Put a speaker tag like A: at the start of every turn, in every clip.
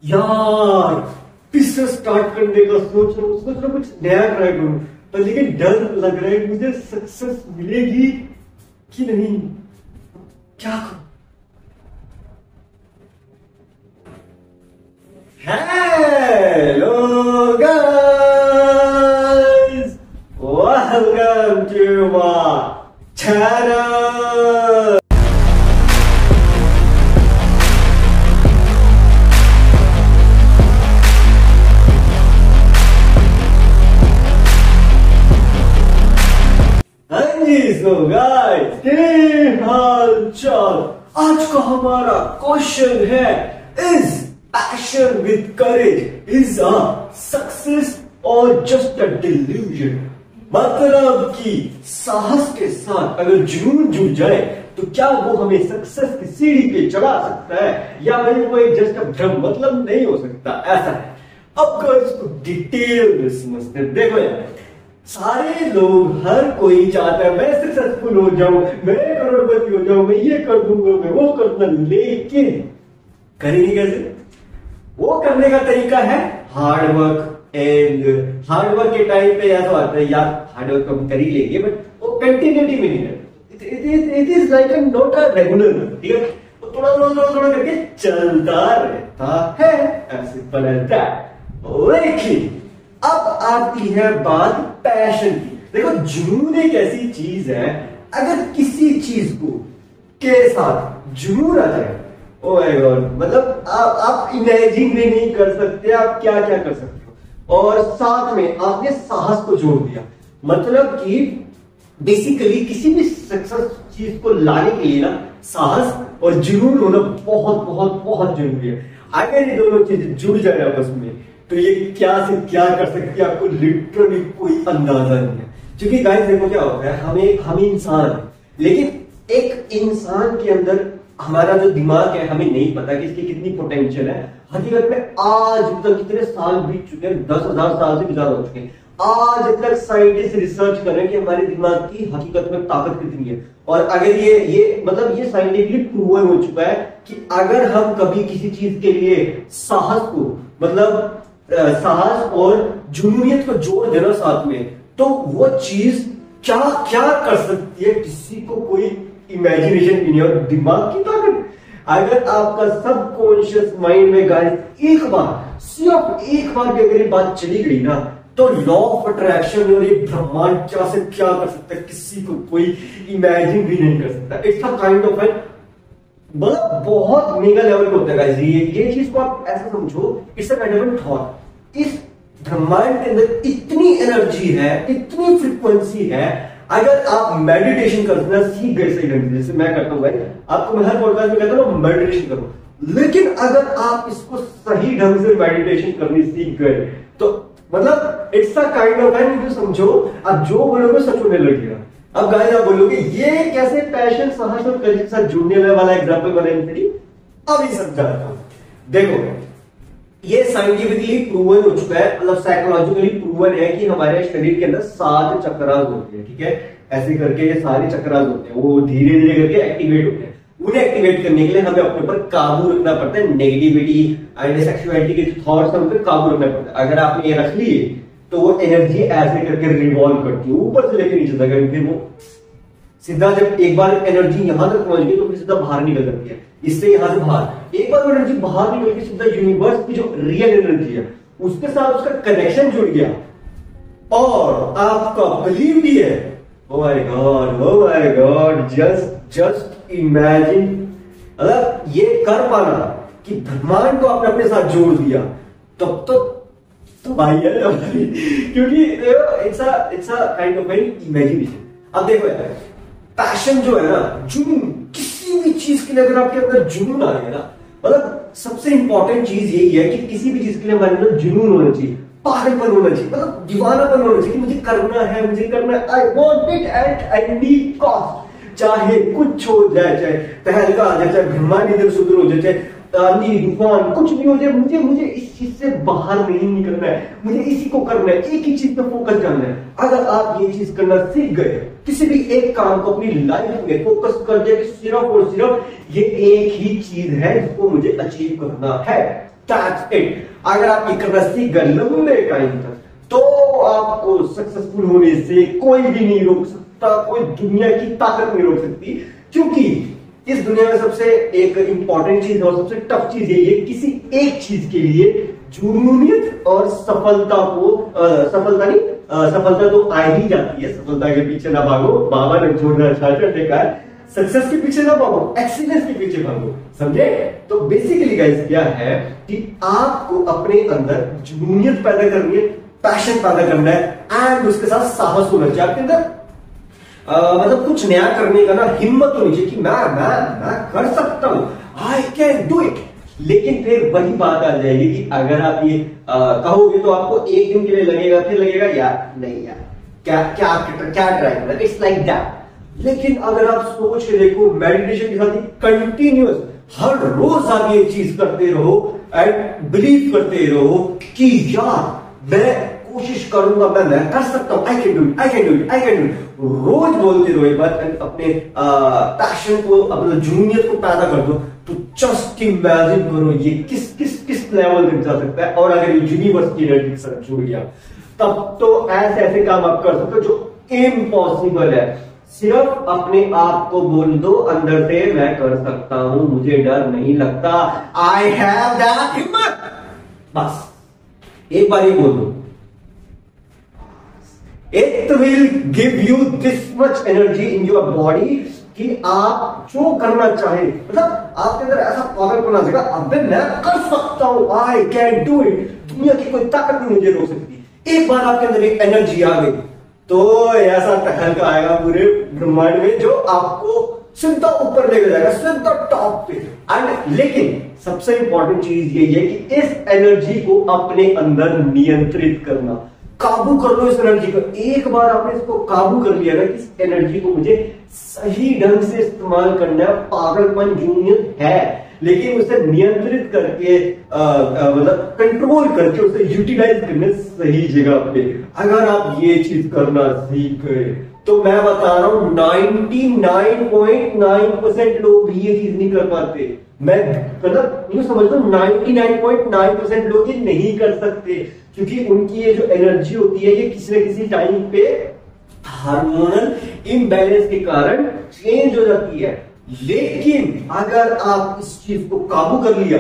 A: यार business start करने का सोच रहा हूँ, कुछ नया ट्राई करूं, पर लेकिन डर लग रहा है मुझे सक्सेस मिलेगी कि नहीं। क्या करूं? Hello guys, welcome to my channel. So guys, के हाल चाल। आज का हमारा क्वेश्चन है, is passion with courage is a success और जस्ट अ डिल्यूजन। मतलब कि साहस के साथ अगर जुनून जुड़ जाए तो क्या वो हमें सक्सेस की सीढ़ी पे चढ़ा सकता है, या फिर वो एक जस्ट अ भ्रम, मतलब नहीं हो सकता, ऐसा है। अब इसको डिटेल में समझते हैं। देखो यार, सारे लोग, हर कोई चाहता है मैं सक्सेसफुल हो जाऊं, मैं करोड़पति हो जाऊं, मैं ये कर दूंगा, मैं वो कर दूंगा, लेकिन करेंगे कैसे? वो करने का तरीका है hard work. And hard work के टाइम पे ऐसा आता है, यार हार्ड वर्क हम कर ही लेंगे, बट वो कंटिन्यूटी में नहीं है। It is like not a regular, ठीक है? वो थोड़ा थोड़ा करके चलता रहता है, ऐसे बनता है। लेकिन अब आती है बात पैशन की। देखो, जुनून एक ऐसी चीज है, अगर किसी चीज को के साथ जुनून आ जाए, ओ माय गॉड, मतलब आप इमेजिन भी नहीं कर सकते आप क्या क्या कर सकते हो। और साथ में आपने साहस को जोड़ दिया, मतलब कि बेसिकली किसी भी सक्सेस चीज को लाने के लिए ना साहस और जुनून होना बहुत बहुत बहुत जरूरी है। अगर ये दोनों चीजें जुड़ जाए आपस में तो ये क्या से क्या कर सकती है, आपको लिटरली कोई अंदाजा नहीं है। क्योंकि गाइस देखो क्या होता है, हम इंसान हैं, लेकिन एक इंसान के अंदर हमारा जो दिमाग है, हमें नहीं पता कि इसकी कितनी पोटेंशियल है। हकीकत में आज तक कितने साल बीत चुके हैं, 10,000 साल से भी ज्यादा हो चुके हैं। आज तक साइंटिस्ट रिसर्च कर रहे हैं कि हमारे दिमाग की हकीकत में ताकत कितनी है। और अगर ये मतलब ये साइंटिफिकली प्रूवन हो चुका है कि अगर हम कभी किसी चीज के लिए साहस को, मतलब साहस और जुनूनियत को जोड़ देना साथ में, तो वो चीज क्या क्या कर सकती है, किसी को कोई इमेजिनेशन भी नहीं। और दिमाग की ताकत, अगर आपका सबकॉन्शियस माइंड में गाइस एक बार, सिर्फ एक बार भी अगर ये बात चली गई ना, तो लॉ ऑफ अट्रैक्शन और ये ब्रह्मांड क्या से क्या कर सकता है, किसी को कोई इमेजिन भी नहीं कर सकता। It's a kind of an, मतलब बहुत मेगा लेवल पे होता है गाइस। ये चीज को आप ऐसा समझो, it's a kind of an thought. इस ब्रह्मांड के अंदर इतनी एनर्जी है, इतनी फ्रीक्वेंसी है। अगर आप मेडिटेशन करना सीख गए सही ढंग से, जैसे मैं करता हूं भाई, आपको मैं हर पॉडकास्ट में कहता हूं मेडिटेशन करो, लेकिन अगर आप इसको सही ढंग से मेडिटेशन करनी सीख गए तो मतलब it's a kind of an, समझो आप जो बोलोगे सच होने लगेगा। अब गाइस आप बोलोगे ये कैसे पैशन, साहस और करेज के साथ जुड़ने वाला एग्जांपल बनाने, अभी समझाता हूं। देखो, ये साइंटिफिकली प्रूवन हो चुका है, मतलब साइकोलॉजिकली प्रूवन है कि हमारे शरीर के अंदर 7 चक्रास होते हैं, ठीक है? ऐसे करके ये सारे चक्रास होते हैं, वो धीरे धीरे करके एक्टिवेट होते हैं। उन्हें एक्टिवेट करने के लिए हमें अपने ऊपर काबू रखना पड़ता है। नेगेटिविटी एंड सेक्सुअलिटी के जो थॉट्स हैं उन पर काबू रखना पड़ता है। अगर आपने ये रख लिए तो वो एनर्जी ऐसे करके रिवॉल्व करती है, ऊपर से लेकर नीचे तक, फिर वो सीधा जब एक बार एनर्जी यहां तक पहुंच गई तो फिर सीधा बाहर निकल जाती है, इससे यहां से बाहर। एक बार वो एनर्जी बाहर निकल के सीधा यूनिवर्स की जो रियल एनर्जी है उसके साथ उसका कनेक्शन जुड़ गया, और आपका बिलीव भी है। Oh my God, just imagine, मतलब ये कर पाना कि ब्रह्मांड को आपने अपने साथ जोड़ दिया, तब तो भाई है क्योंकि it's a kind of imagination. अब देखो यार, पैशन जो है ना, जुनून, किसी भी चीज के लिए अगर आपके अंदर जुनून आ गया ना, मतलब सबसे इंपॉर्टेंट चीज यही है कि किसी भी चीज के लिए हमारे अंदर जुनून होना चाहिए, पागलपन होना चाहिए, मतलब दीवानापन होना चाहिए कि मुझे करना है, I want it at any cost. चाहे कुछ हो जाए, चाहे तहलका आ जाए, चाहे ब्रह्मांड इधर से उधर हो जाए, चाहे आंधी तूफान कुछ भी हो जाए, मुझे इस चीज से बाहर नहीं निकलना है, मुझे इसी को करना है, एक ही चीज पे फोकस करना है। अगर आप ये चीज करना सीख गए, किसी भी एक काम को अपनी लाइफ में फोकस कर दिया कि सिर्फ और सिर्फ ये एक ही चीज है जिसको मुझे अचीव करना है, दैट्स इट। अगर आप ये करना सीख गए लंबे टाइम तक तो आपको सक्सेसफुल होने से कोई भी नहीं रोक सकता, कोई दुनिया की ताकत नहीं रोक सकती। क्योंकि इस दुनिया में सबसे एक इंपॉर्टेंट चीज और सबसे टफ चीज यही है, किसी एक चीज के लिए जुनूनियत और सफलता को सफलता तो आ ही जाती है। सफलता के पीछे ना भागो, बाबा ने छोड़ना देखा है, सक्सेस के पीछे ना भागो, एक्सीलेंस के पीछे भागो, समझे? तो बेसिकली गाइस क्या है कि आपको अपने अंदर जुनूनियत पैदा करनी है, पैशन पैदा करना है एंड उसके साथ साहस होना चाहिए आपके अंदर। मतलब कुछ नया करने का ना हिम्मत होनी चाहिए कि मैं कर सकता हूं, आई कैन डू इट। लेकिन फिर वही बात आ जाएगी कि अगर आप ये कहोगे तो आपको एक दिन के लिए लगेगा, फिर लगेगा यार नहीं यार क्या क्या क्या ट्राई करना, इट्स लाइक दैट। लेकिन अगर आप सोच के देखो, मेडिटेशन के साथ कंटिन्यूअस हर रोज आप ये चीज करते रहो एंड बिलीव करते रहो कि यार मैं कोशिश करूंगा, मैं कर सकता हूं, I can do it, I can do it, I can do it. रोज बोलते रहो ये बात, अपने पैशन को, अपने जुनूनियत को पैदा कर दो। तो जस्ट इमेजिन करो ये किस किस किस लेवल तक जा सकता है। और अगर ये यूनिवर्स की एनर्जी के साथ जुड़ गया तब तो ऐसे ऐसे काम आप कर सकते हो जो इम्पॉसिबल है। सिर्फ अपने आप को बोल दो अंदर से, मैं कर सकता हूं, मुझे डर नहीं लगता, आई हैव दैट हिम्मत। बस एक बार ही बोल दो, it will give you this much energy in your body कि आप जो करना चाहे, मतलब आपके अंदर ऐसा पावर होना चाहिए, अबे मैं कर सकता हूं, आई कैन डू इट, दुनिया की कोई ताकत नहीं मुझे रोक सकती। एक बार आपके अंदर एक एनर्जी आ गई तो ऐसा टहलका आएगा पूरे ब्रह्मांड में जो आपको सीधा ऊपर लेके जाएगा, सीधा टॉप पे। एंड लेकिन सबसे इंपॉर्टेंट चीज यही है कि इस एनर्जी को अपने अंदर नियंत्रित करना, काबू कर लो इस एनर्जी को। एक बार आपने इसको काबू कर लिया ना, इस एनर्जी को मुझे सही ढंग से इस्तेमाल करना है, पागलपन जूनियत है, लेकिन उसे नियंत्रित करके मतलब कंट्रोल करके उसे यूटिलाइज करने सही जगह पे। अगर आप ये चीज करना सीख गए तो मैं बता रहा हूं 99.9% लोग भी ये चीज नहीं कर पाते। मैं मतलब यूं समझ लो 99.9% लोग ये नहीं कर सकते, क्योंकि उनकी ये जो एनर्जी होती है ये किसी न किसी टाइम पे हार्मोनल इम्बैलेंस के कारण चेंज हो जाती है। लेकिन अगर आप इस चीज को काबू कर लिया,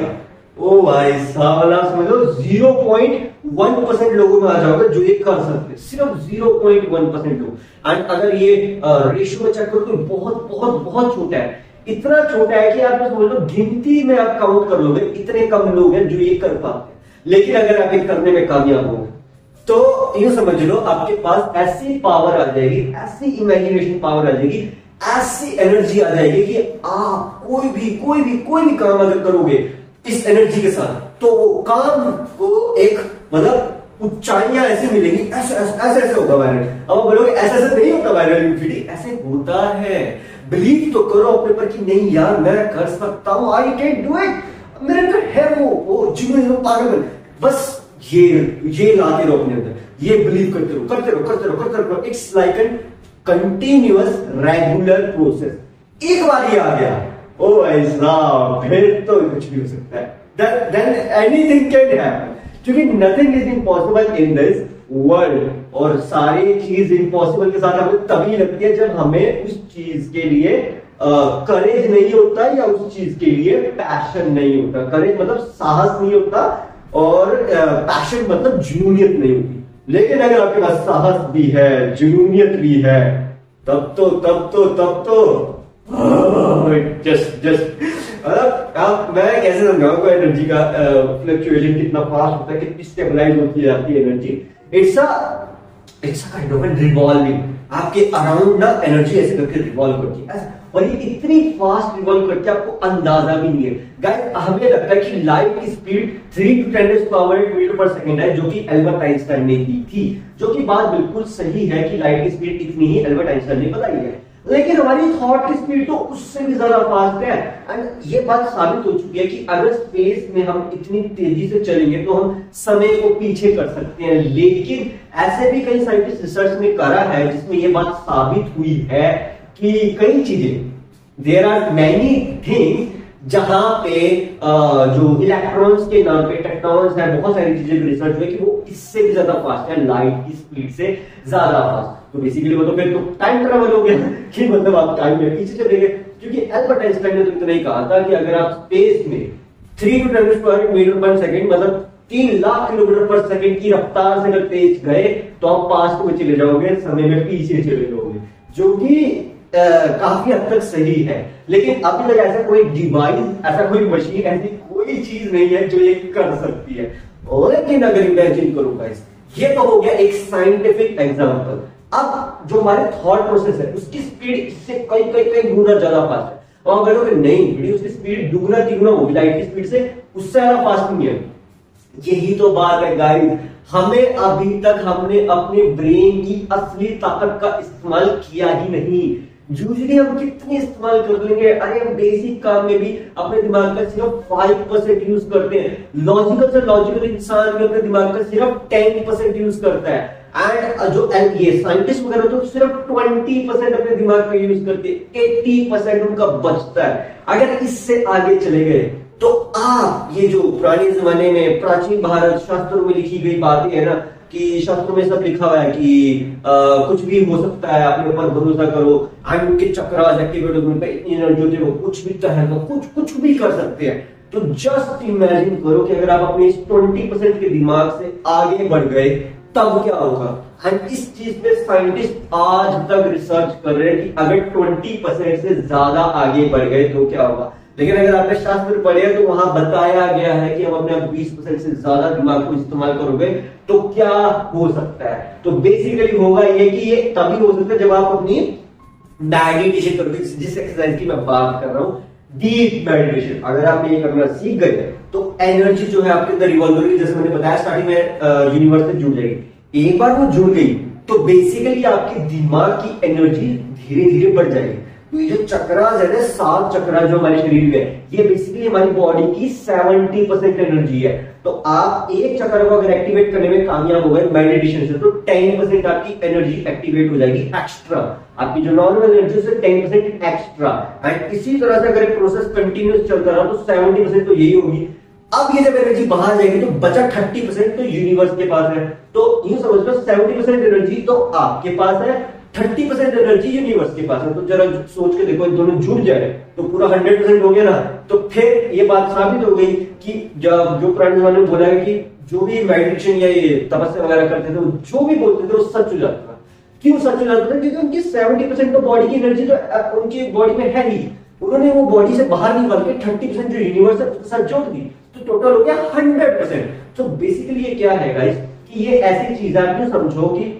A: ओ भाई साहब समझो 0.1% लोगों में आ जाओगे जो ये कर सकते, सिर्फ 0.1% लोग। एंड अगर ये रेशियो में चेक करो तो बहुत बहुत बहुत छोटा है, इतना छोटा है कि आप समझ लो गिनती में आप काउंट कर लोगे, इतने कम लोग हैं जो ये कर पाते हैं। लेकिन अगर आप ये करने में कामयाब हो तो ये समझ लो आपके पास ऐसी पावर आ जाएगी, ऐसी इमेजिनेशन पावर आ जाएगी, ऐसी एनर्जी आ जाएगी कि आप कोई भी काम अगर करोगे इस एनर्जी के साथ तो काम को एक मतलब ऊंचाइयां ऐसे मिलेंगी, ऐसे होगा वायरल। अब आप बोलोगे ऐसे नहीं होता वायरल यूनिवर्सिटी, ऐसे होता है। बिलीव तो करो अपने पर कि नहीं यार मैं कर सकता हूं, आई कैन डू इट, मेरे अंदर है वो जुनून, पागल। बस ये लाते रहो अपने अंदर, ये बिलीव करते रहो। It's like an continuous regular process. एक बार ये आ गया, ओ ऐसा फिर तो कुछ भी हो सकता है, देन एनीथिंग कैन हैपन, क्योंकि nothing is impossible in this world. और सारी चीज इम्पॉसिबल के साथ हमें तभी लगती है जब हमें उस चीज के लिए करेज नहीं होता या उस चीज के लिए पैशन नहीं होता। करेज मतलब साहस नहीं होता और पैशन मतलब जुनूनियत नहीं होती। लेकिन अगर आपके पास साहस भी है, जुनूनियत भी है, तब तो जस्ट आप मैं कैसे समझाऊंगा एनर्जी का फ्लक्चुएशन कितना फास्ट होता है, कितनी स्टेबलाइज होती जाती है energy. It's a kind of revolving, आपके अराउंड ना एनर्जी ऐसे करके रिवॉल्व करती है, और ये इतनी फास्ट रिवॉल्व करती है आपको अंदाजा भी नहीं है। गाइस हमें लगता है कि लाइट की स्पीड 3 × 10⁻⁷ मीटर पर सेकंड है, जो कि एल्बर्ट आइंस्टाइन ने दी थी, जो कि बात बिल्कुल सही है कि लाइट की स्पीड इतनी ही एल्बर्ट आइंस्टाइन ने बताई है। लेकिन हमारी थॉट की स्पीड तो उससे भी ज्यादा फास्ट है। एंड ये बात साबित हो चुकी है कि अगर स्पेस में हम इतनी तेजी से चलेंगे तो हम समय को पीछे कर सकते हैं। लेकिन ऐसे भी कई साइंटिस्ट रिसर्च में करा है जिसमें ये बात साबित हुई है कि कई चीजें, देयर आर मैनी थिंग्स जहां पे जो इलेक्ट्रॉन्स के नाम पे टेक्टॉन्स है, बहुत सारी चीजें रिसर्च हुई कि वो इससे भी ज्यादा फास्ट है, लाइट की स्पीड से ज्यादा फास्ट। तो बेसिकली वो तो फिर तो टाइम ट्रेवल हो गया कि मतलब आप टाइम में पीछे चले गए, क्योंकि एल्बर्ट आइंस्टाइन ने तो इतना ही कहा था कि अगर आप स्पेस में 3 to 10 मीटर पर सेकेंड मतलब 3 लाख किलोमीटर पर सेकेंड की रफ्तार से अगर तेज गए तो आप पास्ट में चले जाओगे, समय में पीछे चले जाओगे, जो कि काफी हद तक सही है। लेकिन अभी तक ऐसा कोई डिवाइस, ऐसा कोई मशीन, ऐसी कोई चीज नहीं है जो ये कर सकती है। लेकिन अगर इमेजिन करो गाइस, ये तो हो गया एक साइंटिफिक एग्जांपल। अब जो हमारे थॉट प्रोसेस है उसकी स्पीड इससे कई गुना ज्यादा फास्ट है। और अगर नहीं, उसकी स्पीड दुगुना तिगुना होगी लाइट की स्पीड से, उससे ज्यादा फास्ट नहीं है। यही तो बात है गाइस, हमें अभी तक हमने अपने ब्रेन की असली ताकत का इस्तेमाल किया ही नहीं। यूजुअली हम कितने इस्तेमाल कर लेंगे, अरे हम बेसिक काम में भी अपने दिमाग का सिर्फ 5% यूज करते हैं। लॉजिकल से लॉजिकल इंसान भी अपने दिमाग का सिर्फ 10% यूज करता है। एंड जो ये साइंटिस्ट वगैरह तो सिर्फ 20% अपने दिमाग का यूज करते हैं, 80% उनका बचता है। अगर इससे आगे चले गए तो आप ये जो पुराने जमाने में प्राचीन भारत शास्त्रों में लिखी गई बातें है ना, कि शास्त्रों में सब लिखा हुआ है कि कुछ भी हो सकता है, अपने ऊपर भरोसा करो, उनके चक्रास एक्टिवेट होने पे इतनी एनर्जी होती है, कुछ भी तहल कुछ भी कर सकते हैं। तो जस्ट इमेजिन करो कि अगर आप अपने इस 20% के दिमाग से आगे बढ़ गए तब क्या होगा। एंड इस चीज पे साइंटिस्ट आज तक रिसर्च कर रहे हैं कि अगर 20% से ज्यादा आगे बढ़ गए तो क्या होगा। लेकिन अगर आपने शास्त्र पढ़े तो वहां बताया गया है कि हम अपने 20% से ज्यादा दिमाग को इस्तेमाल करोगे तो क्या हो सकता है। तो बेसिकली होगा ये कि ये तभी हो सकता है जब आप अपनी मेडिटेशन करोगे, जिस एक्सरसाइज की मैं बात कर रहा हूं, डीप मेडिटेशन। अगर आप ये करना सीख गए तो एनर्जी जो है आपके अंदर रिवॉल्व होगी, जैसे मैंने बताया स्टार्टिंग में, यूनिवर्स से जुड़ जाएगी। एक बार वो जुड़ गई तो बेसिकली आपके दिमाग की एनर्जी धीरे धीरे बढ़ जाएगी। तो ये जो चक्रास है ना, 7 चक्रा जो हमारे शरीर में, ये बेसिकली हमारी बॉडी की 70% एनर्जी है। तो आप एक चक्र को अगर एक्टिवेट करने में कामयाब हो गए मेडिटेशन से, तो 10% आपकी एनर्जी एक्टिवेट हो जाएगी एक्स्ट्रा। आपकी जो नॉर्मल एनर्जी से 10% एक्स्ट्रा। एंड इसी तरह से अगर प्रोसेस कंटिन्यूस चलता रहा तो 70% तो यही होगी। अब ये जब एनर्जी बाहर जाएगी तो बचा 30% तो यूनिवर्स के पास है। तो यूं समझ लो 70% एनर्जी तो आपके पास है, 30% एनर्जी यूनिवर्स के पास है। तो जरा सोच के देखो, दोनों जुड़ जाए तो पूरा 100% हो गया ना। तो फिर ये बात साबित हो गई कि जब जो पुराने जमाने में बोला है कि जो भी मेडिटेशन या ये तपस्या वगैरह करते थे, जो भी बोलते थे वो सच हो जाता था। क्यों सच हो जाता था? क्योंकि उनकी 70% तो बॉडी की एनर्जी तो उनकी बॉडी में है ही, उन्होंने वो बॉडी से बाहर निकाल के 30% जो यूनिवर्स है उसके साथ जोड़ दी, तो टोटल हो गया 100%। तो बेसिकली ये क्या है गाइस, कि ये ऐसी चीज है, आप समझो कि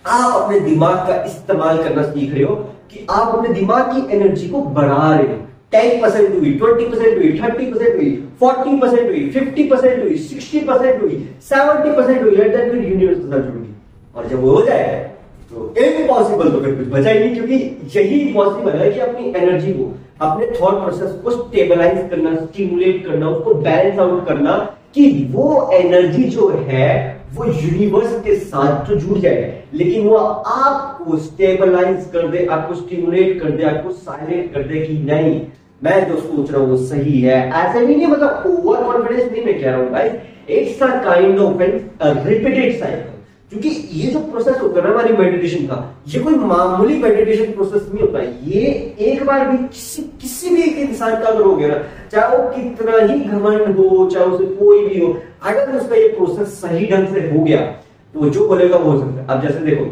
A: आप अपने दिमाग का इस्तेमाल करना सीख रहे हो, कि आप अपने दिमाग की एनर्जी को बढ़ा रहे हो। 10% हुई, 20% हुई, 30% हुई, 40% हुई, 50% हुई, 60% हुई, 70% हुई, दैट मींस यूनिवर्स के साथ जुड़ गई। और जब वो हो जाए तो इम्पॉसिबल तो फिर कुछ बचा ही नहीं, क्योंकि यही पॉसिबल है कि अपनी एनर्जी को, अपने थॉट प्रोसेस को स्टेबलाइज करना, स्टिमुलेट करना, उसको बैलेंस आउट करना, कि वो एनर्जी जो है वो यूनिवर्स के साथ तो जुड़ जाए, लेकिन वो आपको स्टेबलाइज कर दे, आपको स्टिमुलेट कर दे, आपको साइलेंट कर दे कि नहीं मैं जो सोच रहा हूं वो सही है। ऐसे भी नहीं, मतलब ओवर कॉन्फिडेंस नहीं मैं कह रहा हूं guys, it's a kind of repeated cycle. क्योंकि ये जो प्रोसेस होता है ना हमारी मेडिटेशन का, ये कोई मामूली मेडिटेशन प्रोसेस नहीं होता है। ये एक बार भी किसी भी एक इंसान का अगर हो गया ना, चाहे वो कितना ही घमंड हो, चाहे उसे कोई भी हो, अगर उसका ये प्रोसेस सही ढंग से हो गया तो जो बोलेगा वो हो सकता है। अब जैसे देखो,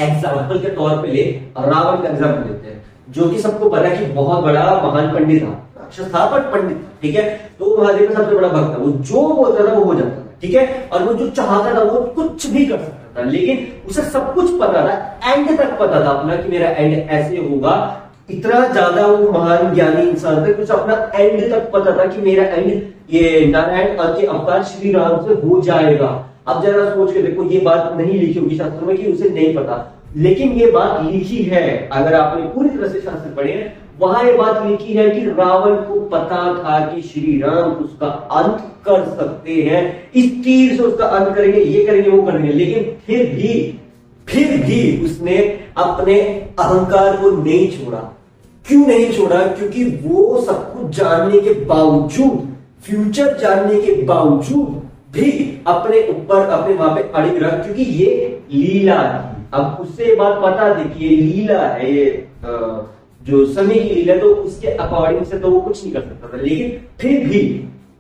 A: एग्जाम्पल के तौर पे ले रावण का एग्जाम्पल लेते हैं, जो कि सबको पता है कि बहुत बड़ा महान पंडित था, राक्षस था बट पंडित, ठीक है। तो महादेव का सबसे बड़ा भक्त था, वो जो बोलता था वो हो जाता था, ठीक है। और वो जो चाहता था वो कुछ भी कर सकता था, लेकिन उसे सब कुछ पता था, एंड तक पता था अपना कि मेरा एंड ऐसे होगा। इतना ज्यादा वो महान ज्ञानी इंसान था, कुछ अपना एंड तक पता था कि मेरा एंड ये नारायण के अवतार श्री राम से हो जाएगा। अब जरा सोच के देखो, ये बात नहीं लिखी होगी शास्त्र में कि उसे नहीं पता, लेकिन ये बात लिखी है। अगर आपने पूरी तरह से शास्त्र पढ़े हैं, वहां ये बात लिखी है कि रावण को पता था कि श्री राम उसका अंत कर सकते हैं, इस तीर से उसका अंत करेंगे, ये करेंगे, वो करेंगे, लेकिन फिर भी उसने अपने अहंकार को नहीं छोड़ा। क्यों नहीं छोड़ा? क्योंकि वो सब कुछ जानने के बावजूद, फ्यूचर जानने के बावजूद भी अपने ऊपर, अपने वहां पे अड़िग रहा, क्योंकि ये लीला थी। अब उससे बात पता थी कि ये लीला है, ये जो समय की लीला, तो उसके अकॉर्डिंग से तो वो कुछ नहीं कर सकता था। लेकिन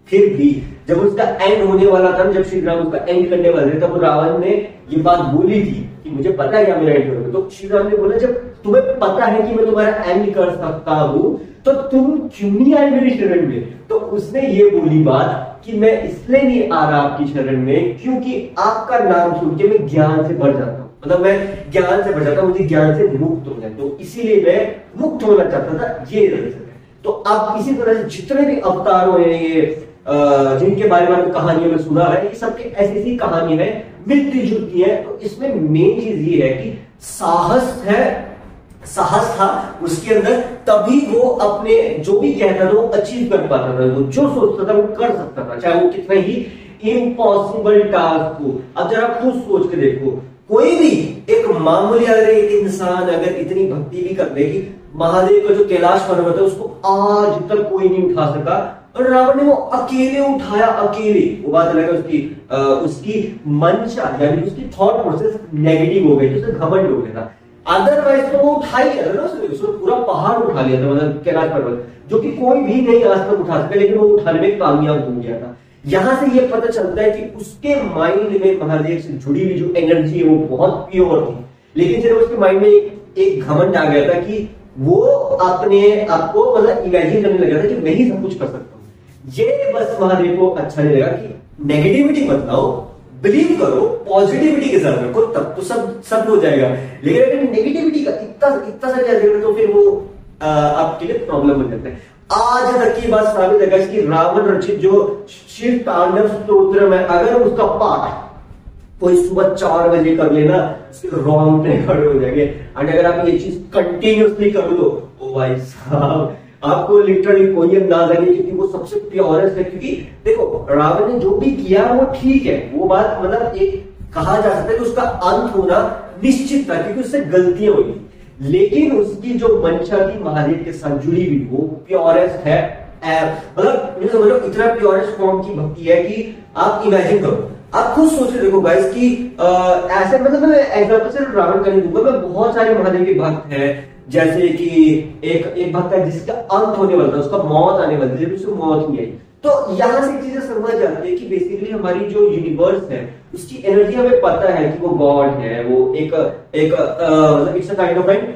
A: फिर भी जब उसका एंड होने वाला था, जब श्री राम उसका एंड करने वाले थे, तब रावण ने ये बात बोली थी कि मुझे पता है क्या मेरा एंड होगा। तो श्री राम ने बोला, जब तुम्हें पता है कि मैं तुम्हारा एंड कर सकता हूं, तो तुम क्यों नहीं आए मेरी शरण में? तो उसने ये बोली बात कि मैं इसलिए नहीं आ रहा आपकी शरण में, क्योंकि आपका नाम सुन के मैं ज्ञान से भर जाता हूं, मतलब मैं ज्ञान से भर जाता हूं, मुझे ज्ञान से मुक्त होना है, तो इसीलिए मैं मुक्त होना चाहता था। ये रीजन है। तो अब इसी तरह से जितने भी अवतार हुए हैं, ये जिनके बारे में कहानियों में सुना है, ये सबके ऐसी ऐसी कहानी है, मिलती जुलती है। तो इसमें मेन चीज ये है कि साहस था उसके अंदर, तभी वो अपने जो भी कहता था वो अचीव कर पाता था, वो जो सोचता था वो कर सकता था, चाहे वो कितना ही इम्पॉसिबल टास्क हो। अब जरा खुद सोच के देखो, कोई भी एक मामूली अगर एक इंसान अगर इतनी भक्ति भी कर दे कि महादेव का जो कैलाश पर्वत है उसको आज तक कोई नहीं उठा सका, और रावण ने वो अकेले उठाया, अकेले। वो बात अलग है, उसकी मंशा यानी उसकी थॉट प्रोसेस नेगेटिव हो गई, उससे घमंड हो गया था। अदरवाइज तो वो उठा ही लिया था ना, उसने पूरा पहाड़ उठा लिया था, मतलब कैलाश पर्वत, जो कि कोई भी नहीं आज तक उठा सका, लेकिन वो उठाने में कामयाब हो गया था। यहां से ये पता चलता है कि उसके माइंड में महादेव से जुड़ी हुई जो एनर्जी है वो बहुत प्योर थी, लेकिन फिर उसके माइंड में एक घमंड आ गया था कि वो अपने आप को मतलब इमेजिन करने लगा था कि मैं ही सब कुछ कर सकता हूँ। ये बस महादेव को अच्छा नहीं लगा कि नेगेटिविटी मत लाओ, बिलीव करो, पॉजिटिविटी के साथ रखो, तब तो सब हो जाएगा। लेकिन अगर नेगेटिविटी का इतना सा क्या, तो फिर वो आपके लिए प्रॉब्लम बन जाता है। आज तक की बात साबित है कि रावण रचित जो शिव तांडव स्तोत्र में अगर उसका पाठ कोई सुबह 4 बजे कर लेना, उसके रोंगटे खड़े हो जाएंगे। और अगर आप ये चीज कंटिन्यूअसली कर लो, ओ भाई साहब, आपको लिटरली कोई अंदाजा नहीं, क्योंकि वो सबसे प्योरेस्ट है। क्योंकि देखो, रावण ने जो भी किया वो ठीक है, वो बात मतलब एक कहा जा सकता है कि उसका अंत होना निश्चित था, क्योंकि उससे गलतियां हुई, लेकिन उसकी जो मंशा थी महादेव के साथ जुड़ी हुई वो प्योरेस्ट है। मतलब समझ लो, इतना प्योरेस्ट फॉर्म की भक्ति है कि आप इमेजिन करो, आप खुद सोच के देखो गाइस कि ऐसे, मतलब मैं एग्जांपल सिर्फ रावण का नहीं दूंगा, मैं बहुत सारे महादेव के भक्त हैं, जैसे कि एक भक्त है जिसका अंत होने वाला था, उसका मौत आने वाली थी, उसको मौत नहीं आई। तो यहां से चीजें समझ जाती है कि बेसिकली हमारी जो यूनिवर्स है उसकी एनर्जी हमें पता है कि वो गॉड है, वो एक मतलब it's a kind of an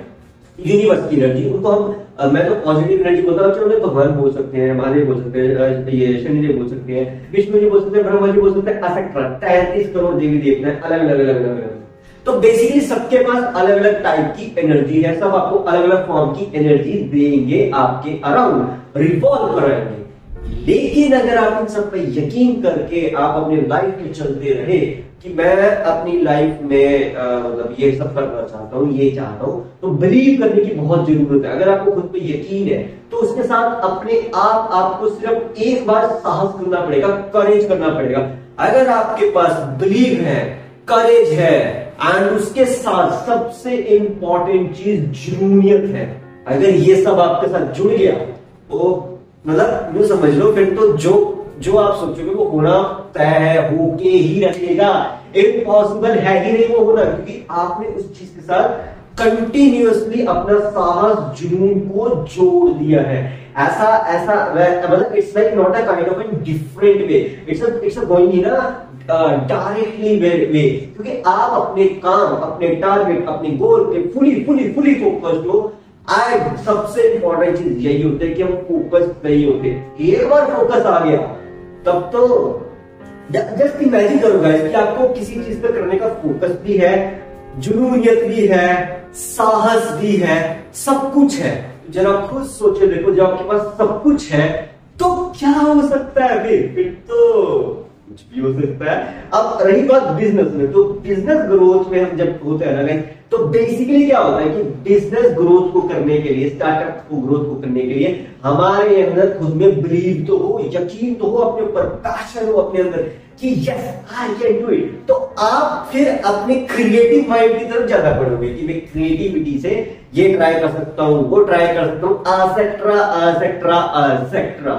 A: universe की एनर्जी। उनको हम मैं तो पॉजिटिव एनर्जी बोलता हूँ, चलो भगवान बोल सकते हैं, महादेव बोल सकते हैं, ये शनिदेव बोल सकते हैं, विष्णु जी बोल सकते हैं, ब्रह्मा जी बोल सकते हैं, एसेट्रा 33 करोड़ देवी देवता है, अलग। तो बेसिकली सबके पास अलग अलग टाइप की एनर्जी है, सब आपको अलग अलग फॉर्म की एनर्जी देंगे, आपके अराउंड रिवॉल्व कराएंगे। लेकिन अगर आप इन सब पे यकीन करके आप अपने लाइफ में चलते रहे कि मैं अपनी लाइफ में मतलब ये सब करना चाहता हूँ, ये चाहता हूँ, तो बिलीव करने की बहुत जरूरत है। अगर आपको खुद पे यकीन है तो उसके साथ अपने आप आपको सिर्फ एक बार साहस करना पड़ेगा, करेज करना पड़ेगा। अगर आपके पास बिलीव है, करेज है, एंड उसके साथ सबसे इंपॉर्टेंट चीज जुनूनियत है, अगर ये सब आपके साथ जुड़ गया तो मतलब यूं समझ लो, फिर तो जो आप सोचोगे वो होना तय है, होके ही रहेगा, इम्पॉसिबल है ही नहीं वो होना, क्योंकि आपने उस चीज के साथ कंटिन्यूअसली अपना साहस, जुनून को जोड़ दिया है। ऐसा मतलब it's like not a kind of an different way, it's a going in a directly way, क्योंकि आप अपने काम, अपने टारगेट, अपने गोल पे फुली फोकस्ड हो। आज सबसे इंपॉर्टेंट चीज यही होती है कि हम फोकस नहीं होते। एक बार फोकस आ गया तब तो जस्ट इमेजिन करो गाइस कि आपको किसी चीज पे करने का फोकस भी है, जुनूनियत भी है, साहस भी है, सब कुछ है। जरा खुद सोचे देखो, जब आपके पास सब कुछ है तो क्या हो सकता है फिर तो कुछ भी हो सकता है। अब रही बात बिजनेस में, तो बिजनेस ग्रोथ में हम जब होते हैं ना गाइस, तो बेसिकली क्या होता है कि बिजनेस ग्रोथ को करने के लिए, स्टार्टअप को ग्रोथ को करने के लिए हमारे अंदर खुद में बिलीव तो हो, यकीन तो हो, अपने ऊपर पैशन हो अपने अंदर कि yes I can do it. तो आप फिर अपने क्रिएटिव माइंड की तरफ ज्यादा बढ़ोगे कि मैं क्रिएटिविटी से ये ट्राई कर सकता हूँ, वो ट्राई कर सकता हूँ, एटसेट्रा एटसेट्रा एटसेट्रा।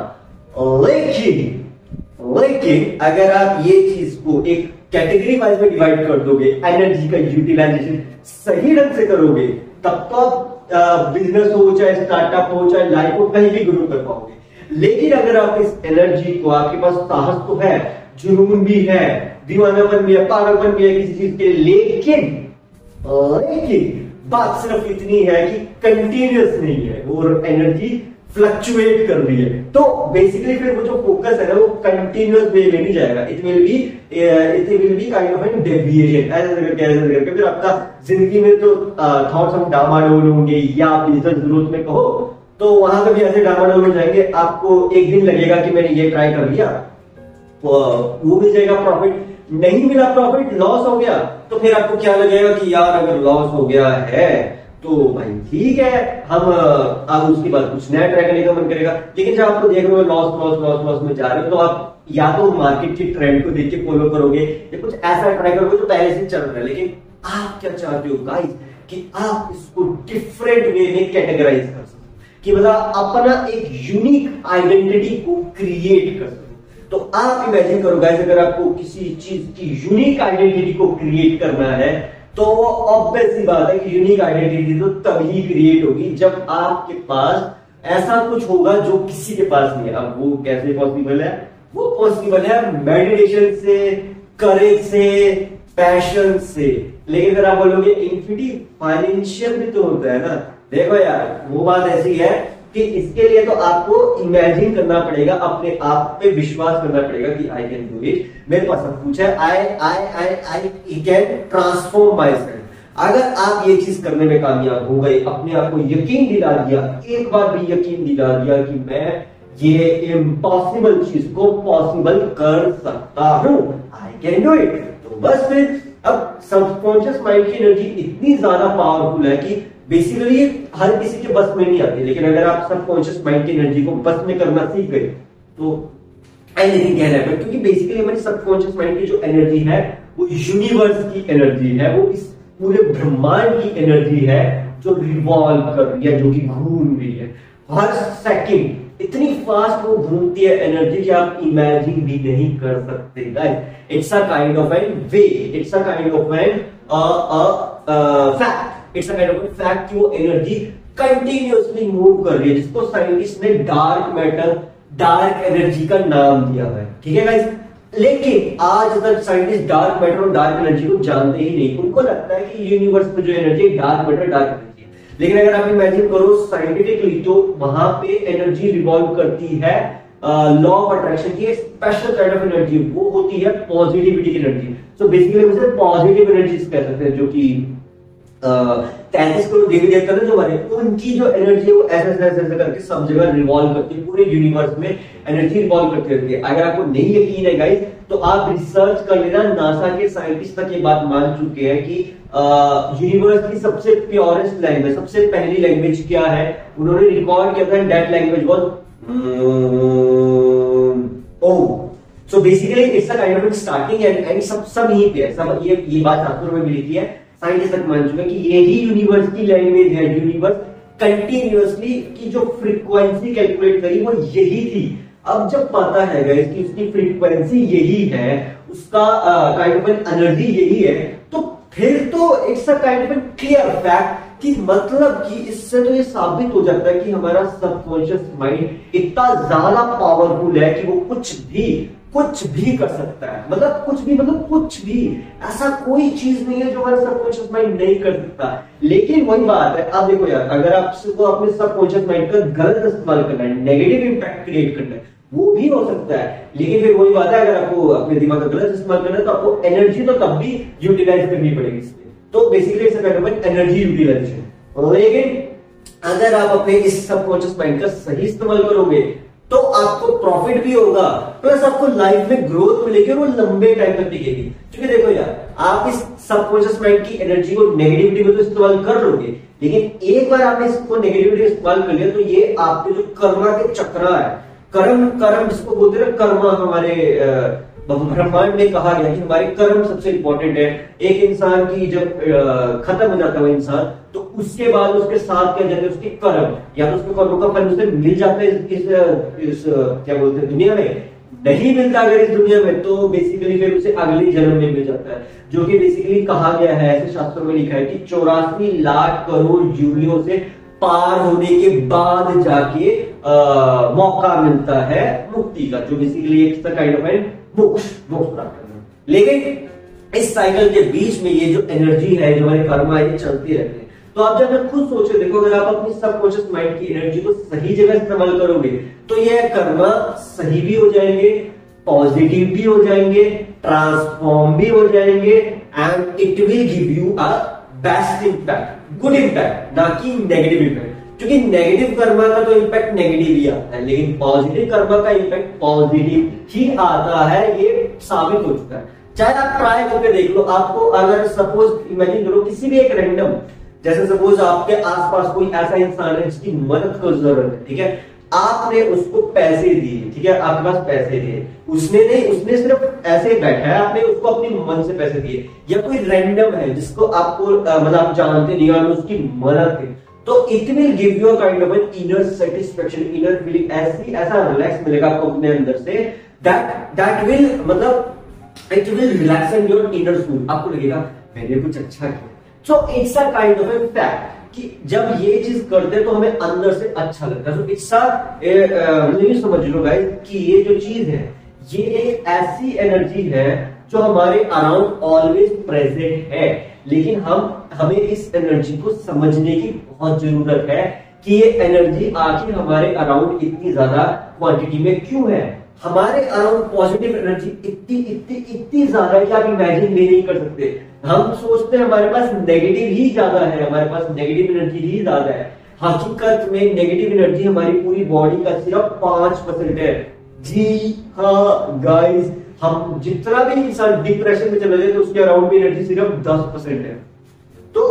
A: लेकिन अगर आप ये चीज को एक कैटेगरी वाइज में डिवाइड कर दोगे, एनर्जी का यूटिलाइजेशन सही ढंग से करोगे, तब तो आप बिजनेस हो, चाहे स्टार्टअप हो, चाहे लाइफ हो, कहीं भी ग्रो कर पाओगे। लेकिन अगर आप इस एनर्जी को, आपके पास साहस तो है, जुनून भी है, दीवानापन भी है, पागलपन भी है किसी चीज के, लेकिन बात सिर्फ इतनी है कि कंटिन्यूअस नहीं है और एनर्जी फ्लक्चुएट कर रही है, तो बेसिकली फिर वो जो फोकस है ना वो कंटिन्यूअस वे में नहीं जाएगा। It will be kind of an deviation, ऐसे करके फिर आपका जिंदगी में तो थॉट्स हम डामाडोल होंगे, या बिजनेस ग्रोथ में कहो तो वहां पे भी ऐसे डामाडोल हो जाएंगे। आपको एक दिन लगेगा कि मैंने ये ट्राई कर लिया, वो मिल जाएगा प्रॉफिट, नहीं मिला प्रॉफिट, लॉस हो गया, तो फिर आपको क्या लगेगा कि यार अगर लॉस हो गया है तो भाई ठीक है, हम अब उसके बाद कुछ नया ट्राई करने का मन करेगा। लेकिन जब आपको देख रहे हो लॉस लॉस लॉस लॉस में जा रहे हो, तो आप या तो मार्केट के ट्रेंड को देख के फॉलो करोगे या कुछ ऐसा ट्राई करोगे जो पहले से चल रहा है। लेकिन आप क्या चाहते हो गाइस कि आप इसको डिफरेंट वे में कैटेगराइज कर सको, कि मतलब अपना एक यूनिक आइडेंटिटी को क्रिएट कर सको। तो आप इमेजिन करो गाइस, अगर आपको किसी चीज की यूनिक आइडेंटिटी को क्रिएट करना है तो वो ऑब्वियस सी बात है कि यूनिक आइडेंटिटी तो तभी क्रिएट होगी जब आपके पास ऐसा कुछ होगा जो किसी के पास नहीं है। अब वो कैसे पॉसिबल है? वो पॉसिबल है मेडिटेशन से, करेज से, पैशन से। लेकिन अगर आप बोलोगे इन्फिनिटी फाइनेंशियल भी तो होता है ना, देखो यार वो बात ऐसी है कि इसके लिए तो आपको इमेजिन करना पड़ेगा, अपने आप पे विश्वास करना पड़ेगा कि आई कैन डू इट, मेरे पास सब कुछ है, I can transform my self. अगर आप ये चीज करने में कामयाब हो गए, अपने आप को यकीन दिला दिया, एक बार भी यकीन दिला दिया कि मैं ये इम्पॉसिबल चीज को पॉसिबल कर सकता हूं, आई कैन डू इट, तो बस फिर अब सबकॉन्शियस माइंड की एनर्जी इतनी ज्यादा पावरफुल है कि बेसिकली हर किसी के बस में नहीं आती। लेकिन अगर आप सबकॉन्शियस माइंड की एनर्जी को बस में करना सीख गए तो एनीथिंग कैन हैपन, क्योंकि बेसिकली हमारी सबकॉन्शियस माइंड की जो एनर्जी है वो यूनिवर्स की एनर्जी है, वो इस पूरे ब्रह्मांड की एनर्जी है जो रिवॉल्व कर रही है, जो कि घूम रही है हर सेकंड। इतनी फास्ट वो घूमती है एनर्जी कि आप इमेजिन भी नहीं कर सकते guys. It's a kind of an way, it's a kind of an fact, it's a kind of fact कि वो एनर्जी कंटिन्यूअसली मूव कर रही है, जिसको साइंटिस्ट ने डार्क मैटर, डार्क एनर्जी का नाम दिया है। ठीक है गाइस, लेकिन आज तक साइंटिस्ट डार्क मैटर और डार्क एनर्जी को जानते ही नहीं। उनको लगता है कि यूनिवर्स में जो energy dark matter, dark energy. लेकिन अगर आप इमेजिन करो साइंटिफिकली, तो वहां पे एनर्जी रिवॉल्व करती है लॉ ऑफ अट्रैक्शन की स्पेशल काइंड ऑफ एनर्जी, वो होती है पॉजिटिविटी की एनर्जी। सो बेसिकली उसे पॉजिटिव एनर्जीज कह सकते हैं, जो कि 33 करोड़ देवी देवता जो हमारे, उनकी जो एनर्जी है वो ऐसे करके सब जगह रिवॉल्व करती है, पूरे यूनिवर्स में एनर्जी रिवॉल्व करती रहती है। अगर आपको नहीं यकीन है गाइस, तो आप रिसर्च कर लेना, नासा के साइंटिस्ट तक ये बात मान चुके हैं कि यूनिवर्स की सबसे प्योरेस्ट लैंग्वेज, सबसे पहली लैंग्वेज क्या है, उन्होंने रिकॉर्ड किया था, that language was Om. So basically it's a kind of starting and सब यहीं पे है, सब ये बात शास्त्रों में भी लिखी है, साइंटिस्ट तक मान चुके हैं कि यही यूनिवर्स की लैंग्वेज है। यूनिवर्स कंटिन्यूअसली की जो फ्रीक्वेंसी कैलकुलेट करी वो यही थी। अब जब पता है गाइस कि उसकी फ्रीक्वेंसी यही है, उसका काइंड ऑफ एनर्जी यही है, तो फिर तो it's a kind of clear fact कि मतलब कि इससे तो ये साबित हो जाता है कि हमारा सबकॉन्शियस माइंड इतना ज्यादा पावरफुल है कि वो कुछ भी कर सकता है। मतलब कुछ भी, ऐसा कोई चीज नहीं है जो हमारा सबकॉन्शियस माइंड नहीं कर सकता। लेकिन वही बात है, अब देखो यार, अगर आपको अपने सबकॉन्शियस माइंड का गलत इस्तेमाल करना है, नेगेटिव इंपैक्ट क्रिएट करना है, वो भी हो सकता है। लेकिन फिर वही बात है, अगर आपको अपने दिमाग का गलत इस्तेमाल करना है तो आपको एनर्जी तो तब भी यूटिलाइज करनी पड़ेगी इसमें। तो basically it's a kind of energy utilization. लेकिन अगर आप अपने इस सबकॉन्शियस माइंड का सही इस्तेमाल करोगे तो आपको प्रॉफिट भी होगा, प्लस आपको लाइफ में ग्रोथ मिलेगी और वो लंबे टाइम तक टिकेगी। क्योंकि देखो यार, आप इस सबकॉन्शियस माइंड की एनर्जी को नेगेटिविटी में तो इस्तेमाल कर लोगे, लेकिन एक बार आपने इसको नेगेटिविटी इस्तेमाल कर लिया तो ये आपके जो कर्म के चक्र है, कर्म जिसको बोलते हैं कर्म, हमारे ब्रह्मांड में कहा गया कि हमारे कर्म सबसे इंपॉर्टेंट है। एक इंसान की जब खत्म हो जाता है वो इंसान, तो उसके बाद उसके साथ क्या जाते हैं उसके कर्म, या तो उसके कर्मों का फल उसे मिल जाता है इस क्या बोलते हैं दुनिया में, नहीं मिलता अगर इस दुनिया में तो बेसिकली फिर उसे अगले जन्म में मिल जाता है, जो कि बेसिकली कहा गया है, ऐसे शास्त्रों में लिखा है कि 84 लाख करोड़ यूनियों से पार होने के बाद जाके मौका मिलता है मुक्ति का, जो बेसिकली एक काइंड ऑफ मोक्ष प्राप्त करना। लेकिन इस साइकिल के बीच में ये जो एनर्जी है, जो हमारे कर्म है, ये चलती रहती है। तो आप जब खुद सोचो, देखो अगर आप अपनी सबकॉन्शियस माइंड की एनर्जी को सही जगह इस्तेमाल करोगे तो ये कर्म सही भी हो जाएंगे, पॉजिटिव भी हो जाएंगे, ट्रांसफॉर्म भी हो जाएंगे, and it will give you a best impact, good impact, ना कि नेगेटिव इम्पैक्ट। क्योंकि नेगेटिव कर्मा का तो इम्पैक्ट नेगेटिव ही आता है, लेकिन पॉजिटिव कर्मा का इम्पैक्ट पॉजिटिव ही आता है, ये साबित हो चुका है। चाहे आप ट्राई करके देख लो, आपको अगर सपोज इमेजिन करो किसी भी एक रैंडम, जैसे सपोज आपके आसपास कोई ऐसा इंसान है जिसकी मदद को जरूरत है, ठीक है, आपने उसको पैसे दिए, ठीक है, आपके पास पैसे दिए, उसने नहीं, उसने सिर्फ ऐसे बैठा है, आपने उसको अपने मन से पैसे दिए, या कोई रैंडम है जिसको आपको मतलब आप जानते नहीं, आपने उसकी मदद की, तो it will give you a kind of an inner satisfaction, inner feeling, ऐसा रिलैक्स मिलेगा आपको अपने अंदर से, दैट विल मतलब it will relax in your inner soul. आपको लगेगा मैंने कुछ अच्छा किया। So it's a kind of a fact कि जब ये चीज करते हैं तो हमें अंदर से अच्छा लगता है। तो इट्स अ समझ लो गाइस कि ये जो चीज है ये एक ऐसी एनर्जी है जो हमारे अराउंड ऑलवेज प्रेजेंट है, लेकिन हमें इस एनर्जी को समझने की बहुत जरूरत है कि ये एनर्जी आखिर हमारे अराउंड इतनी ज्यादा क्वांटिटी में क्यों है। हमारे अराउंड पॉजिटिव एनर्जी इतनी ज्यादा है कि आप इमेजिन भी नहीं कर सकते। हम सोचते हैं हमारे पास नेगेटिव ही ज्यादा है, हमारे पास नेगेटिव एनर्जी ही ज्यादा है। हकीकत में नेगेटिव एनर्जी हमारी पूरी बॉडी का सिर्फ 5% है। जी हाँ गाइस, हम जितना भी इंसान डिप्रेशन में चले जाए तो उसके अराउंड भी एनर्जी सिर्फ 10% है। तो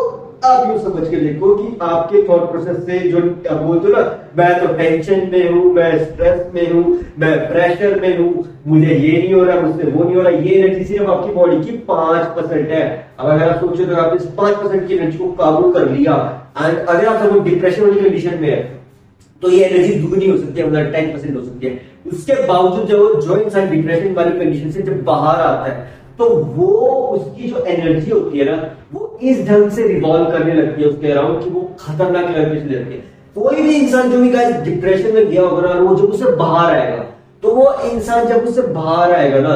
A: आप यूं समझ के देखो कि आपके थॉट प्रोसेस से जो आप बोलते हो ना, मैं तो टेंशन में हूं, मैं स्ट्रेस में हूं, मैं प्रेशर में हूं, मुझे ये नहीं हो रहा, मुझसे वो नहीं हो रहा, ये एनर्जी सिर्फ आपकी बॉडी की 5% है। अब अगर आप सोचो तो आप इस 5% की एनर्जी को काबू कर लिया, एंड अगर आप सब डिप्रेशन वाली कंडीशन में है तो ये एनर्जी दुगनी हो सकती है, मतलब 10% हो सकती है। उसके बावजूद जो इंसान डिप्रेशन वाली कंडीशन से जब बाहर आता है तो वो उसकी जो एनर्जी होती है ना, वो इस ढंग से रिवॉल्व करने लगती है उसके अराउंड कि वो खतरनाक लेवल पे चली जाती है। कोई भी इंसान जो भी गाइस डिप्रेशन में गया होगा ना, वो जब उससे बाहर आएगा तो वो इंसान जब उससे बाहर आएगा ना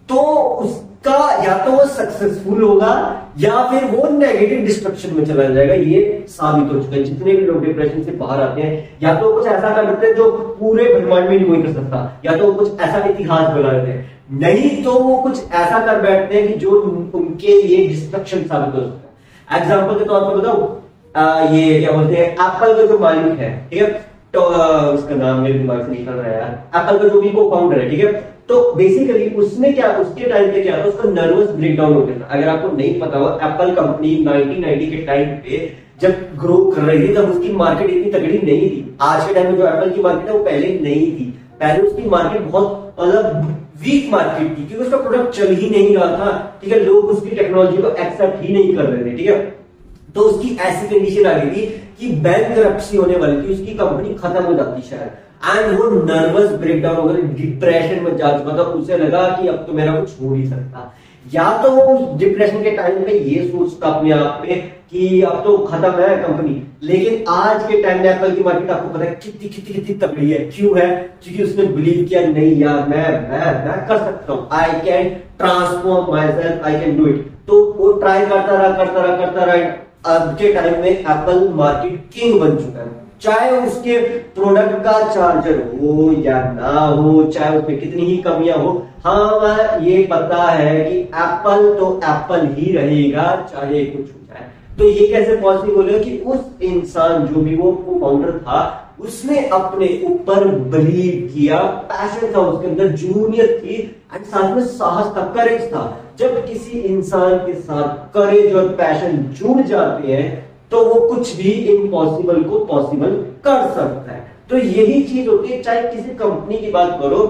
A: तो उसका या तो वो सक्सेसफुल होगा या फिर वो नेगेटिव डिस्ट्रक्शन में चला जाएगा। ये साबित हो चुका है। जितने भी लोग डिप्रेशन से बाहर आते हैं या तो कुछ ऐसा कर देते हैं जो पूरे ब्रह्मांड में नहीं कोई कर सकता, या तो कुछ ऐसा इतिहास बना देते हैं, नहीं तो वो कुछ ऐसा कर बैठते हैं कि जो उनके लिए डिस्ट्रक्शन साबित हो सकता है। एग्जाम्पल के तौर पर बताओ, ये क्या बोलते हैं, एप्पल का जो मालिक है, ठीक है, तो उसका नाम मेरे दिमाग से निकल रहा है यार, एप्पल का जो भी को फाउंडर है, ठीक है, तो बेसिकली उसने क्या, उसके टाइम पे क्या था, उसका नर्वस ब्रेकडाउन हो गया था। अगर आपको नहीं पता हो, एप्पल कंपनी 1990 के टाइम पे जब ग्रो कर रही थी तब उसकी मार्केट इतनी तगड़ी नहीं थी। आज के टाइम में जो एप्पल की मार्केट है वो पहले नहीं थी। पहले उसकी मार्केट बहुत मतलब वीक मार्केट थी क्योंकि उसका प्रोडक्ट चल ही नहीं रहा था, ठीक है, लोग उसकी टेक्नोलॉजी को एक्सेप्ट ही नहीं कर रहे थे, ठीक है। तो उसकी ऐसी कंडीशन आ गई थी कि बैंकरप्सी होने वाली थी, उसकी कंपनी खत्म हो जाती शायद, एंड वो नर्वस ब्रेकडाउन हो गया, डिप्रेशन में जा चुका था। उसे लगा कि अब तो मेरा कुछ हो नहीं सकता, या तो वो डिप्रेशन के टाइम पे ये सोचता अपने आप में कि अब तो खत्म है कंपनी। लेकिन आज के टाइम में एप्पल की मार्केट आपको पता है कितनी कितनी कितनी तगड़ी है। क्यों है? क्योंकि उसने बिलीव किया नहीं यार मैं कर सकता हूँ, I can transform my self, I can do it. तो वो ट्राई करता रहा। अब के टाइम में एप्पल मार्केट किंग बन चुका है। चाहे उसके प्रोडक्ट का चार्जर हो या ना हो, चाहे उसमें कितनी ही कमियां हो, हाँ ये पता है कि एप्पल तो एप्पल ही रहेगा चाहे कुछ हो जाए। तो ये कैसे पॉसिबल है कि उस इंसान जो भी वो फाउंडर था उसने अपने ऊपर बिलीव किया, पैशन था उसके अंदर, जूनियर थी एंड साथ में साहस था, करेज था। जब किसी इंसान के साथ करेज और पैशन जुड़ जाते हैं तो वो कुछ भी इम्पॉसिबल को पॉसिबल कर सकता है। तो यही चीज होती है, चाहे किसी कंपनी की बात करो,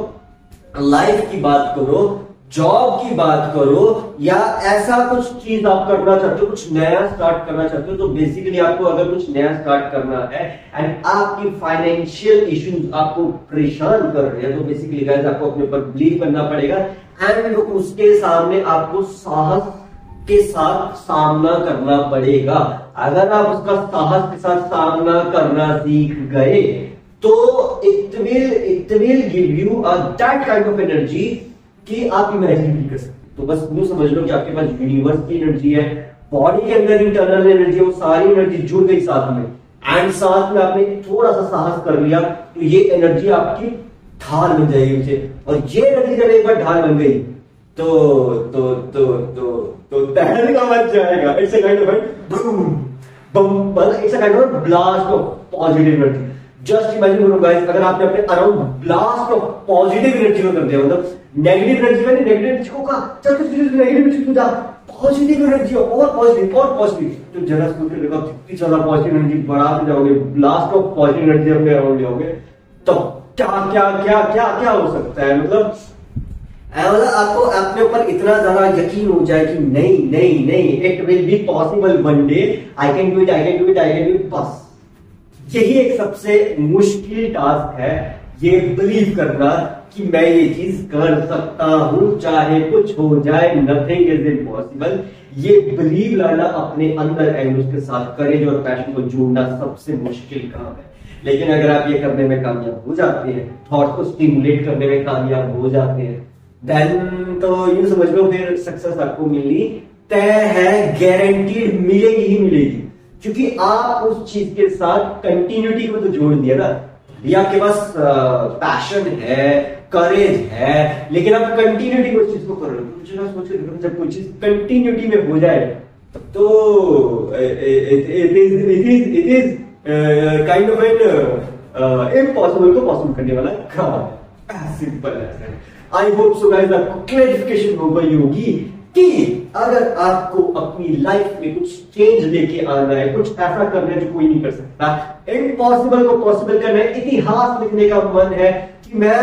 A: लाइफ की बात करो, जॉब की बात करो, या ऐसा कुछ चीज आप करना चाहते हो, कुछ नया स्टार्ट करना चाहते हो, तो बेसिकली आपको अगर कुछ नया स्टार्ट करना है एंड आपकी फाइनेंशियल इश्यूज आपको परेशान कर रहे हैं, तो बेसिकली गाइस आपको अपने ऊपर बिलीव करना पड़ेगा एंड उसके सामने आपको साहस के साथ सामना करना पड़ेगा। अगर आप उसका साहस के साथ सामना करना सीख गए तो it will give you that kind of energy कि आप इमेजिन नहीं कर सकते। तो बस यूं समझ लो कि आपके पास यूनिवर्स की एनर्जी है, बॉडी के अंदर इंटरनल एनर्जी है, वो सारी एनर्जी जुड़ गई साथ में एंड साथ में आपने थोड़ा सा साहस कर लिया तो ये एनर्जी आपकी ढाल बन जाएगी उसे। और ये एनर्जी जब एक बार ढाल बन गई तो तहलका मच जाएगा। It's a kind of bomb, it's a kind of blast of positive energy. Just imagine करो गाइस, अगर आपने अपने around blast of positive energy को कर दिया, मतलब नेगेटिव एनर्जी में नेगेटिव एनर्जी को कहा चल तो नेगेटिव एनर्जी को जा, पॉजिटिव एनर्जी और पॉजिटिव, तो जरा सोच के देखो कितनी ज्यादा पॉजिटिव एनर्जी बढ़ाते जाओगे, ब्लास्ट ऑफ पॉजिटिव एनर्जी अपने अराउंड जाओगे तो क्या क्या क्या क्या क्या हो सकता है। मतलब आपको अपने ऊपर इतना ज्यादा यकीन हो जाए कि नहीं, it will be possible one day, I can do it. बस यही एक सबसे मुश्किल टास्क है, ये बिलीव करना कि मैं ये चीज कर सकता हूं, चाहे कुछ हो जाए, नथिंग इज इम्पॉसिबल। ये बिलीव लाना अपने अंदर एंड उसके साथ करेज और पैशन को जोड़ना सबसे मुश्किल काम है। लेकिन अगर आप ये करने में कामयाब हो जाते हैं, थॉट को स्टिमुलेट करने में कामयाब हो जाते हैं, देन तो यूं समझ लो फिर सक्सेस आपको मिलनी तय है, गारंटीड मिलेगी ही मिलेगी। क्योंकि आप उस चीज के साथ कंटिन्यूटी को तो जोड़ दिया ना। ये आपके पास पैशन है, करेज है, लेकिन आप कंटिन्यूटी को उस चीज को कर रहे हो। मुझे ना सोच के जब कोई चीज कंटिन्यूटी में हो जाए तब तो it is kind of an impossible को पॉसिबल करने वाला काम है। सिंपल है। आई होप सो गाइस आपको क्लैरिफिकेशन हो गई होगी कि अगर आपको अपनी लाइफ में कुछ चेंज लेके आना है, कुछ ऐसा करना है जो कोई नहीं कर सकता, इम्पॉसिबल को पॉसिबल करना है, इतिहास लिखने का मन है कि मैं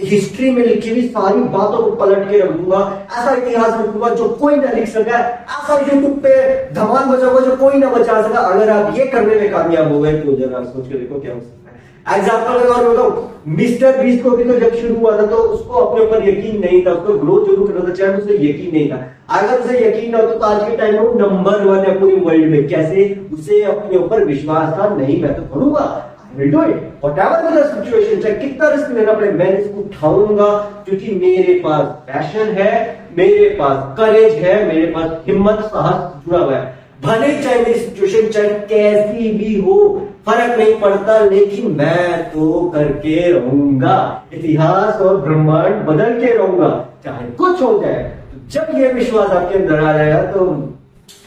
A: हिस्ट्री में लिखी हुई सारी बातों को पलट के रख दूंगा, ऐसा इतिहास लिखूंगा जो कोई ना लिख सका, ऐसा यूट्यूब पे धमाल बचाऊंगा जो कोई ना बचा सका। अगर आप ये करने में कामयाब हो गए तो जरा सोच के देखो क्या हो सकता है। एग्जाम्पल के तौर पर बताऊं, मिस्टर बीस्ट को भी तो जब शुरू हुआ था तो उसको अपने ऊपर यकीन नहीं था, उसको ग्रोथ जरूर करना था, चाहे उसे यकीन नहीं था। अगर उसे यकीन ना होता तो आज के टाइम में नंबर 1 है पूरी वर्ल्ड में। कैसे? उसे अपने ऊपर विश्वास था, नहीं मैं तो करूंगा, I will do it whatever the situation, चाहे कितना रिस्क लेना पड़े मैं इसको उठाऊंगा, क्योंकि मेरे पास पैशन है, मेरे पास करेज है, मेरे पास हिम्मत साहस जुड़ा हुआ है। भले चाहे मेरी सिचुएशन चाहे कैसी भी हो, फर्क नहीं पड़ता, लेकिन मैं तो करके रहूंगा, इतिहास और ब्रह्मांड बदल के रहूंगा, चाहे कुछ हो जाए। तो जब ये विश्वास आपके अंदर आ जाएगा तो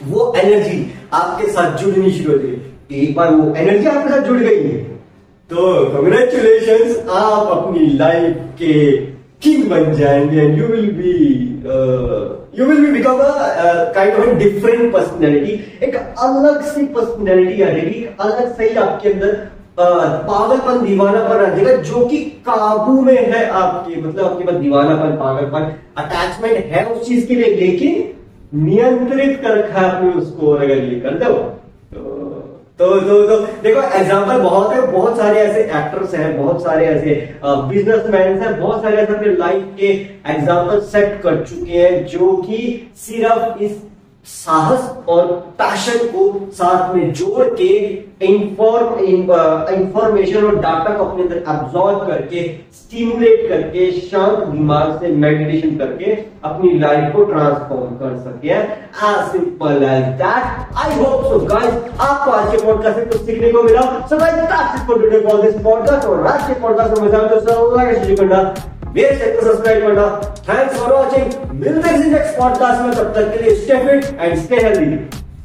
A: वो एनर्जी आपके साथ जुड़नी शुरू हो जाएगी। एक बार वो एनर्जी आपके साथ जुड़ गई है तो कांग्रेचुलेशंस, आप अपनी लाइफ के किंग बन जाएंगे and you will be become a kind of different personality. एक अलग सी पर्सनैलिटी आ जाएगी, अलग से ही आपके अंदर पागलपन, दीवानापन आ जाएगा जो कि काबू में है आपके। मतलब आपके पास दीवानापन, पागलपन, अटैचमेंट है उस चीज के लिए, लेकिन नियंत्रित कर रखा है आपने उसको। और अगर ये कर दो तो देखो एग्जांपल बहुत है, बहुत सारे ऐसे एक्टर्स हैं, बहुत सारे ऐसे बिजनेसमैन हैं, बहुत सारे ऐसे अपने लाइफ के एग्जांपल सेट कर चुके हैं जो कि सिर्फ इस साहस और पैशन को साथ में जोड़ के इंफॉर्मेशन और डाटा को अपने अंदर एब्जॉर्ब करके, स्टिमुलेट करके, शांत दिमाग से मेडिटेशन करके अपनी लाइफ को ट्रांसफॉर्म कर सके। As simple as that. I hope so guys आपको आज के पॉडकास्ट से कुछ सीखने को मिला। So guys that's it for today for this podcast. और आज के पॉडकास्ट में मजा आया तो लाइक शेयर करना, मेरे चैनल को सब्सक्राइब करना। थैंक्स फॉर वॉचिंग, मिलते हैं नेक्स्ट पॉडकास्ट में, तब तक के लिए stay fit and stay healthy.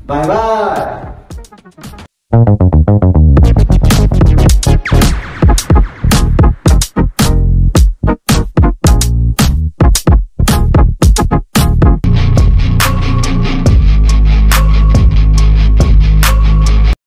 A: Bye bye.